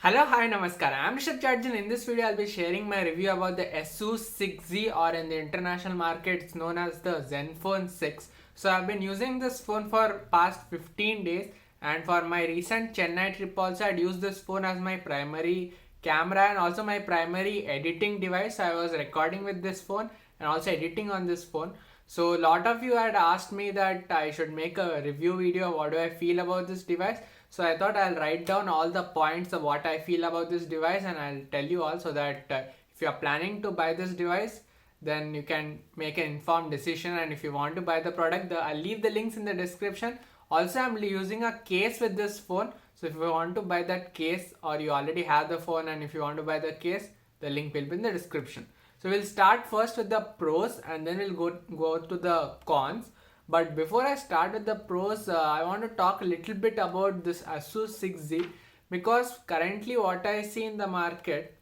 Hello, hi, namaskar. I'm Rishabh Chatterjee. In this video, I'll be sharing my review about the Asus 6Z, or in the international market, it's known as the ZenFone 6. So I've been using this phone for past 15 days, and for my recent Chennai trip also, I'd used this phone as my primary camera and also my primary editing device. I was recording with this phone and also editing on this phone. So a lot of you had asked me that I should make a review video. What do I feel about this device? So I thought I'll write down all the points of what I feel about this device, and I'll tell you also that if you are planning to buy this device, then you can make an informed decision. And if you want to buy the product, I'll leave the links in the description. Also, I'm using a case with this phone. So if you want to buy that case, or you already have the phone and if you want to buy the case, the link will be in the description. So we'll start first with the pros and then we'll go to the cons. But before I start with the pros, I want to talk a little bit about this Asus 6Z, because currently what I see in the market,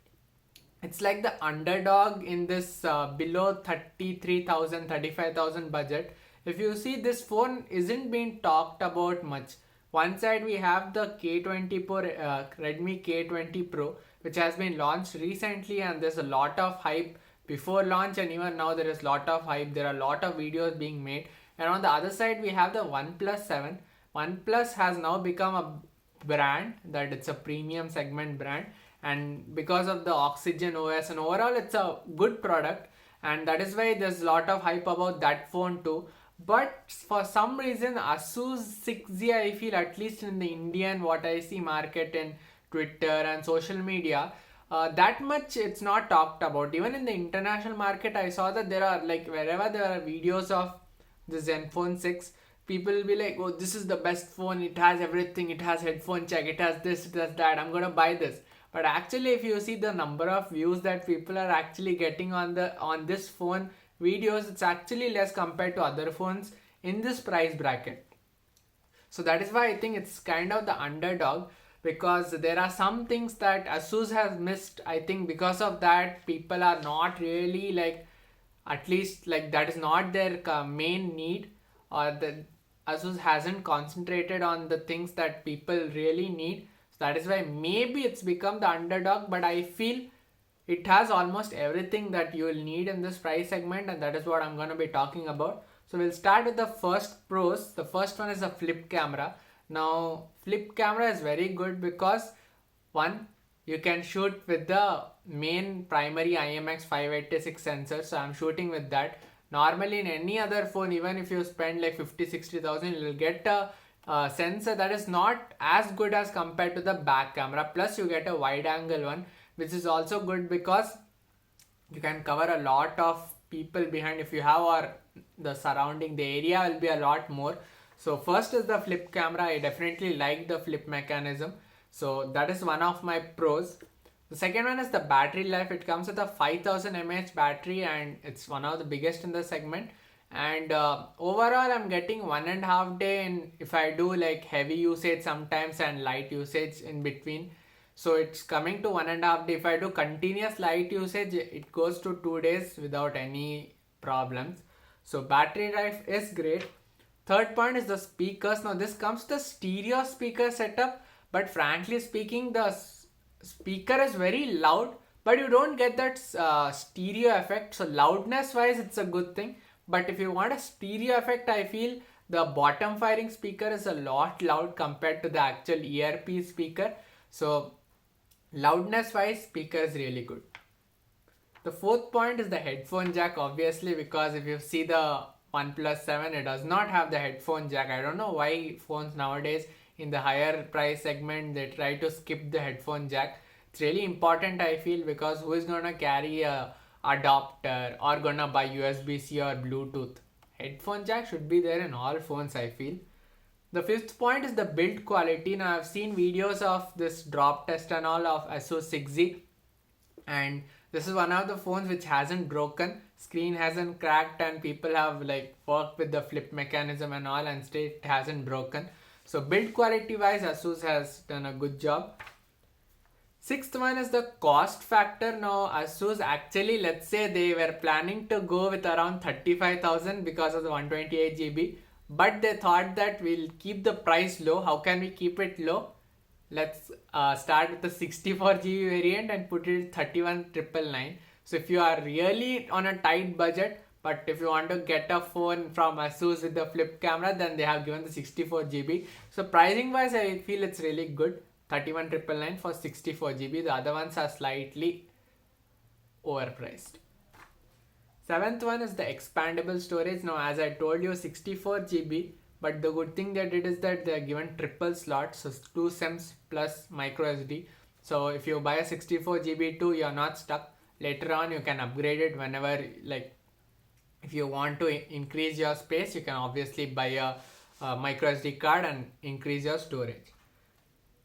it's like the underdog in this below 33,000, 35,000 budget. If you see, this phone isn't being talked about much. One side we have the K20 Pro, Redmi K20 Pro, which has been launched recently, and there's a lot of hype before launch, and even now there is a lot of hype. There are a lot of videos being made. And on the other side, we have the OnePlus 7. OnePlus has now become a brand, that it's a premium segment brand. And because of the Oxygen OS and overall, it's a good product. And that is why there's a lot of hype about that phone too. But for some reason, Asus 6Z, I feel, at least in the Indian, what I see market in Twitter and social media, that much it's not talked about. Even in the international market, I saw that there are, like, wherever there are videos of the ZenFone 6, people will be like, oh, this is the best phone, it has everything, it has headphone jack, it has this, it has that, I'm gonna buy this. But actually, if you see the number of views that people are actually getting on this phone videos, it's actually less compared to other phones in this price bracket. So that is why I think it's kind of the underdog, because there are some things that Asus has missed. I think because of that, people are not really, like, at least, like, that is not their main need, or the Asus hasn't concentrated on the things that people really need. So that is why maybe it's become the underdog, but I feel it has almost everything that you will need in this price segment, and that is what I'm going to be talking about. So we'll start with the first pros. The first one is a flip camera. Now, flip camera is very good because, one, you can shoot with the main primary IMX 586 sensor. So I'm shooting with that. Normally in any other phone, even if you spend like 50,000-60,000, you'll get a sensor that is not as good as compared to the back camera. Plus you get a wide angle one, which is also good because you can cover a lot of people behind. If you have, or the surrounding, the area will be a lot more. So first is the flip camera. I definitely like the flip mechanism. So that is one of my pros. The second one is the battery life. It comes with a 5000 mAh battery, and it's one of the biggest in the segment. And overall, I'm getting 1.5 days, and if I do like heavy usage sometimes and light usage in between, so it's coming to 1.5 days. If I do continuous light usage, it goes to 2 days without any problems. So battery life is great. Third point is the speakers. Now this comes to stereo speaker setup, but frankly speaking, the speaker is very loud, but you don't get that stereo effect. So loudness wise, it's a good thing. But if you want a stereo effect, I feel the bottom firing speaker is a lot loud compared to the actual earpiece speaker. So loudness wise, speaker is really good. The fourth point is the headphone jack, obviously, because if you see the OnePlus 7, it does not have the headphone jack. I don't know why phones nowadays in the higher price segment, they try to skip the headphone jack. It's really important, I feel, because who is going to carry a adapter or going to buy USB-C or Bluetooth? Headphone jack should be there in all phones, I feel. The fifth point is the build quality. Now I've seen videos of this drop test and all of Asus 6Z, and this is one of the phones which hasn't broken, screen hasn't cracked, and people have like worked with the flip mechanism and all, and still it hasn't broken. So build quality wise, Asus has done a good job. Sixth one is the cost factor. Now Asus actually, let's say they were planning to go with around 35,000 because of the 128 GB, but they thought that we'll keep the price low. How can we keep it low? let's start with the 64 GB variant and put it 31,999. So if you are really on a tight budget, but if you want to get a phone from Asus with the flip camera, then they have given the 64 GB. So pricing wise, I feel it's really good. 31,999 for 64 GB. The other ones are slightly overpriced. Seventh one is the expandable storage. Now, as I told you, 64 GB, but the good thing they did is that they are given triple slots, so 2 SIMs plus micro SD. So if you buy a 64 GB too, you're not stuck. Later on, you can upgrade it whenever, like, if you want to increase your space, you can obviously buy a micro SD card and increase your storage.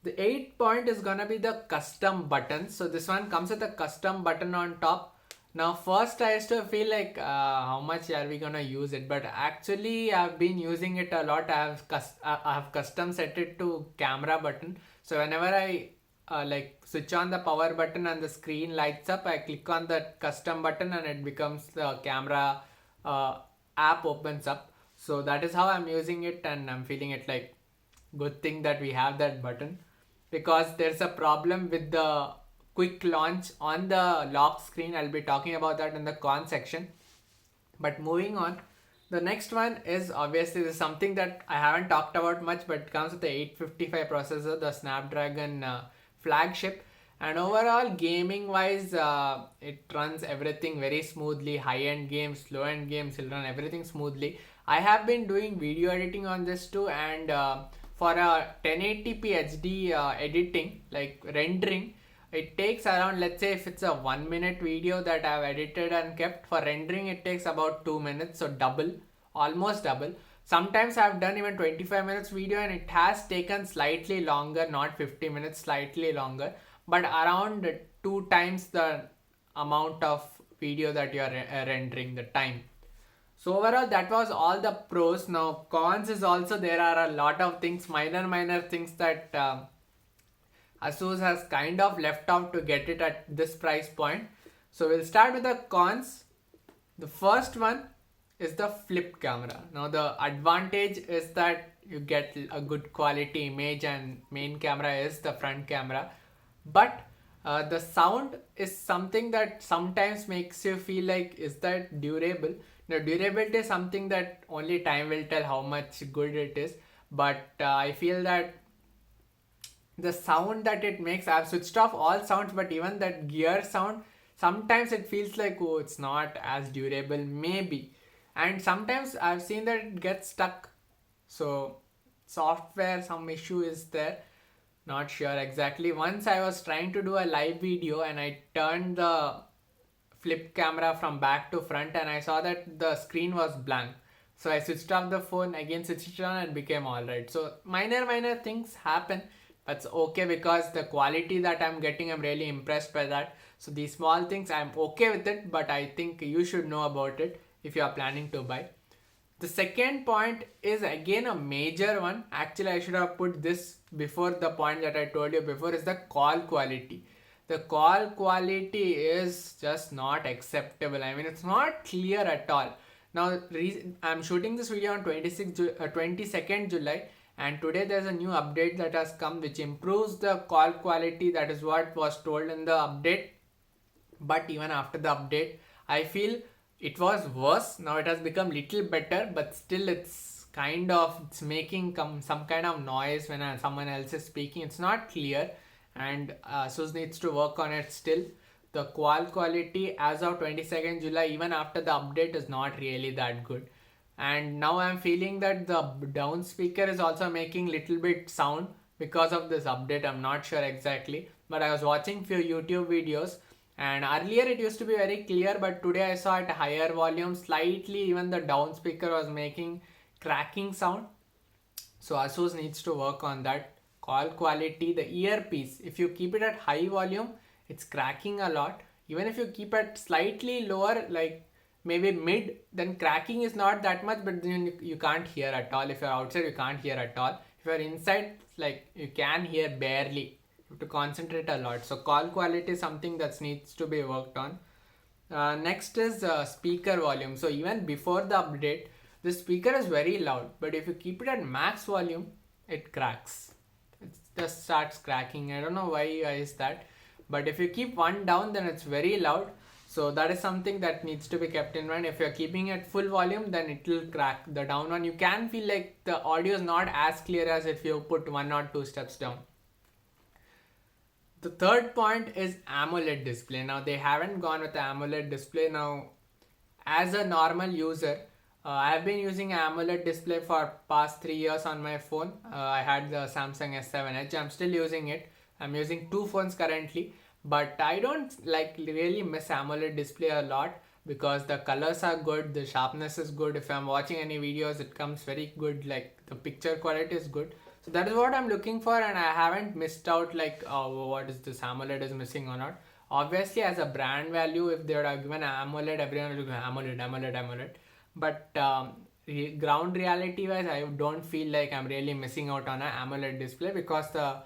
The 8th point is gonna be the custom buttons. So this one comes with a custom button on top. Now first I used to feel like how much are we gonna use it, but actually I've been using it a lot. I have custom set it to camera button. So whenever I like switch on the power button and the screen lights up, I click on the custom button and it becomes the camera app opens up. So that is how I'm using it, and I'm feeling it like good thing that we have that button, because there's a problem with the quick launch on the lock screen. I'll be talking about that in the con section. But moving on, the next one is obviously this is something that I haven't talked about much, but it comes with the 855 processor, the Snapdragon flagship. And overall, gaming wise, it runs everything very smoothly. High-end games, low-end games, it'll run everything smoothly. I have been doing video editing on this too, and for a 1080p HD editing, like rendering, it takes around, let's say if it's a 1 minute video that I've edited and kept, for rendering it takes about 2 minutes, so double, almost double. Sometimes I've done even 25 minutes video and it has taken slightly longer, not 50 minutes, slightly longer, but around 2 times the amount of video that you are rendering, the time. So overall, that was all the pros. Now cons is also, there are a lot of things, minor things that Asus has kind of left out to get it at this price point. So we'll start with the cons. The first one is the flip camera. Now the advantage is that you get a good quality image and main camera is the front camera. But the sound is something that sometimes makes you feel like, is that durable? Now durability is something that only time will tell how much good it is. But I feel that the sound that it makes, I've switched off all sounds, but even that gear sound, sometimes it feels like, oh, it's not as durable, maybe. And sometimes I've seen that it gets stuck. So software, some issue is there. Not sure exactly. Once I was trying to do a live video and I turned the flip camera from back to front and I saw that the screen was blank. So I switched off the phone, again switched it on, and became alright. So minor things happen. That's okay, because the quality that I'm getting, I'm really impressed by that. So these small things, I'm okay with it, but I think you should know about it if you are planning to buy. The second point is again a major one. Actually, I should have put this before the point that I told you before, is the call quality. The call quality is just not acceptable. I mean, it's not clear at all. Now, I'm shooting this video on 22nd July. And today there's a new update that has come which improves the call quality. That is what was told in the update. But even after the update, I feel it was worse. Now it has become little better, but still it's making some kind of noise when someone else is speaking. It's not clear, and Asus needs to work on it still. The call quality as of 22nd July, even after the update, is not really that good. And now I'm feeling that the down speaker is also making little bit sound because of this update. I'm not sure exactly, but I was watching few YouTube videos, and earlier it used to be very clear, but today I saw at higher volume, slightly even the down speaker was making cracking sound. So Asus needs to work on that. Call quality, the earpiece, if you keep it at high volume, it's cracking a lot. Even if you keep it slightly lower, like maybe mid, then cracking is not that much, but then you can't hear at all. If you're outside, you can't hear at all. If you're inside, like you can hear barely. You have to concentrate a lot. So call quality is something that needs to be worked on. Next is speaker volume. So even before the update, the speaker is very loud, but if you keep it at max volume, it cracks. just starts cracking. I don't know why is that, but if you keep one down, then it's very loud. So that is something that needs to be kept in mind. If you're keeping it full volume, then it will crack. The down one, you can feel like the audio is not as clear as if you put 1 or 2 steps down. The third point is AMOLED display. Now they haven't gone with the AMOLED display. Now, as a normal user, I have been using AMOLED display for past 3 years on my phone. I had the Samsung S7 Edge. I'm still using it. I'm using 2 phones currently, but I don't like really miss AMOLED display a lot because the colors are good, the sharpness is good. If I'm watching any videos, it comes very good. Like the picture quality is good. So that is what I'm looking for, and I haven't missed out like, oh, what is this AMOLED is missing or not. Obviously, as a brand value, if they would have given AMOLED, everyone would go AMOLED. But ground reality wise, I don't feel like I'm really missing out on an AMOLED display because the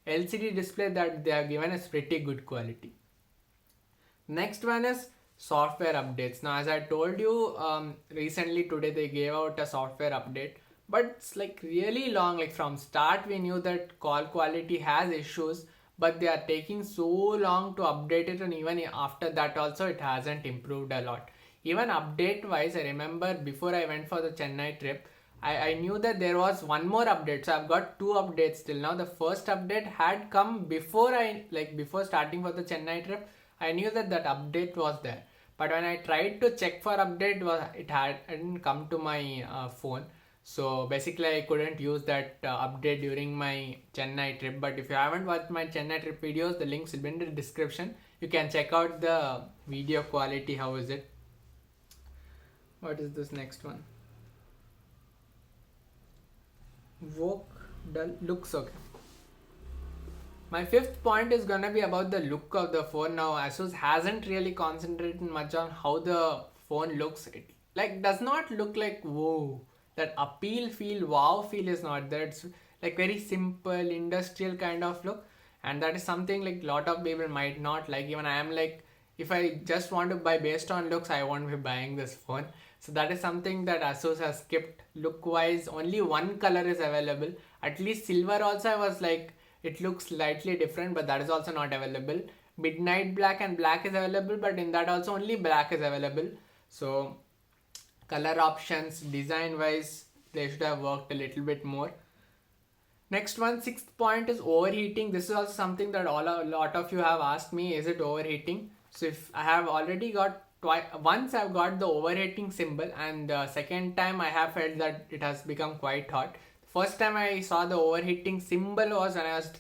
LCD display that they have given is pretty good quality. Next one is software updates. Now, as I told you, recently today they gave out a software update, but it's like really long. Like from start we knew that call quality has issues, but they are taking so long to update it, and even after that also it hasn't improved a lot. Even update wise, I remember before I went for the Chennai trip, I knew that there was one more update. So I've got 2 updates till now. The first update had come before before starting for the Chennai trip. I knew that update was there. But when I tried to check for update, it hadn't come to my phone. So basically I couldn't use that update during my Chennai trip. But if you haven't watched my Chennai trip videos, the links will be in the description. You can check out the video quality. How is it? What is this next one? Woke dull looks okay. My fifth point is gonna be about the look of the phone. Now Asus hasn't really concentrated much on how the phone looks. It like does not look like whoa. That appeal feel, wow feel is not there. It's like very simple industrial kind of look, and that is something like lot of people might not like. Even I am like, if I just want to buy based on looks, I won't be buying this phone. So that is something that Asus has skipped. Look wise, only one color is available. At least silver also I was like, it looks slightly different, but that is also not available. Midnight black and black is available, but in that also only black is available. So color options, design wise, they should have worked a little bit more. Next one, sixth point is overheating. This is also something that a lot of you have asked me, is it overheating? So if I have already got once I've got the overheating symbol, and the second time I have felt that it has become quite hot. First time I saw the overheating symbol was when I was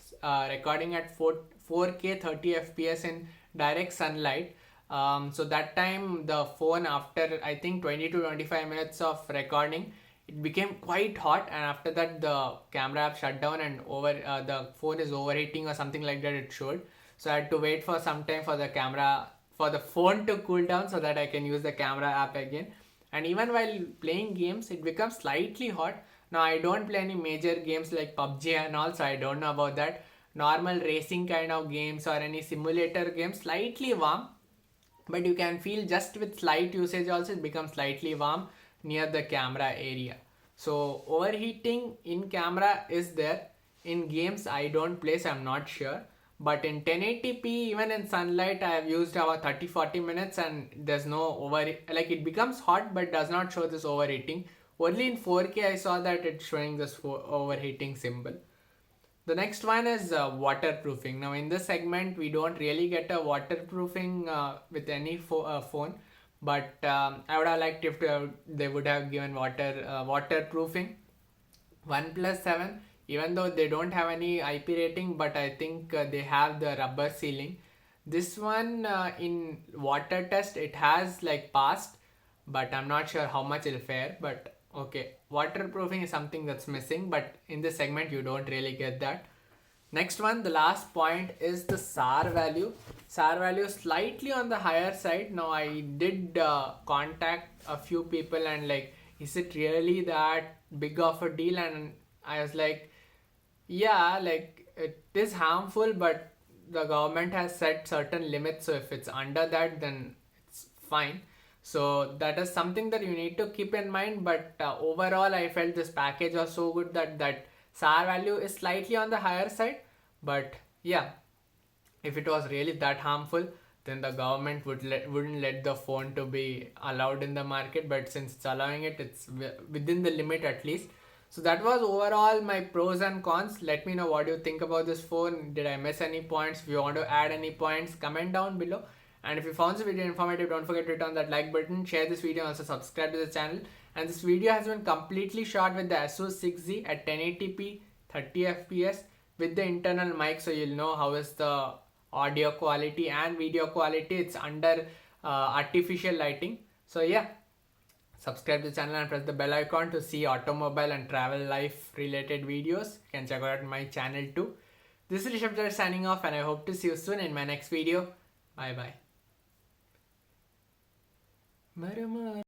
recording at 4K 30 FPS in direct sunlight. So that time the phone, after I think 20 to 25 minutes of recording, it became quite hot, and after that the camera app shut down and the phone is overheating or something like that it showed. So I had to wait for some time for the phone to cool down so that I can use the camera app again. And even while playing games, it becomes slightly hot. Now I don't play any major games like PUBG and all, so I don't know about that. Normal racing kind of games or any simulator games, slightly warm, but you can feel just with slight usage also it becomes slightly warm near the camera area. So overheating in camera is there. In games I don't play, so I'm not sure. But in 1080p, even in sunlight, I have used about 30-40 minutes and there's no it becomes hot but does not show this overheating. Only in 4K I saw that it's showing this overheating symbol. The next one is waterproofing. Now in this segment, we don't really get a waterproofing with any phone, but I would have liked if they would have given waterproofing. OnePlus 7, even though they don't have any IP rating, but I think they have the rubber sealing. This one in water test, it has like passed, but I'm not sure how much it'll fare. But okay, waterproofing is something that's missing, but in this segment you don't really get that. Next one, the last point is the SAR value. SAR value is slightly on the higher side. Now I did contact a few people and like, is it really that big of a deal? And I was like, yeah, like it is harmful, but the government has set certain limits. So if it's under that, then it's fine. So that is something that you need to keep in mind. But overall, I felt this package was so good that SAR value is slightly on the higher side, but yeah, if it was really that harmful, then the government wouldn't let the phone to be allowed in the market. But since it's allowing it, it's within the limit at least. So that was overall my pros and cons. Let me know what you think about this phone. Did I miss any points? If you want to add any points, comment down below. And if you found this video informative, don't forget to hit on that like button, share this video, and also subscribe to the channel. And this video has been completely shot with the Asus 6Z at 1080p 30 fps with the internal mic, so you'll know how is the audio quality and video quality. It's under artificial lighting. So yeah, subscribe to the channel and press the bell icon to see automobile and travel life related videos. You can check out my channel too. This is Rishabh Chatterjee signing off, and I hope to see you soon in my next video. Bye bye.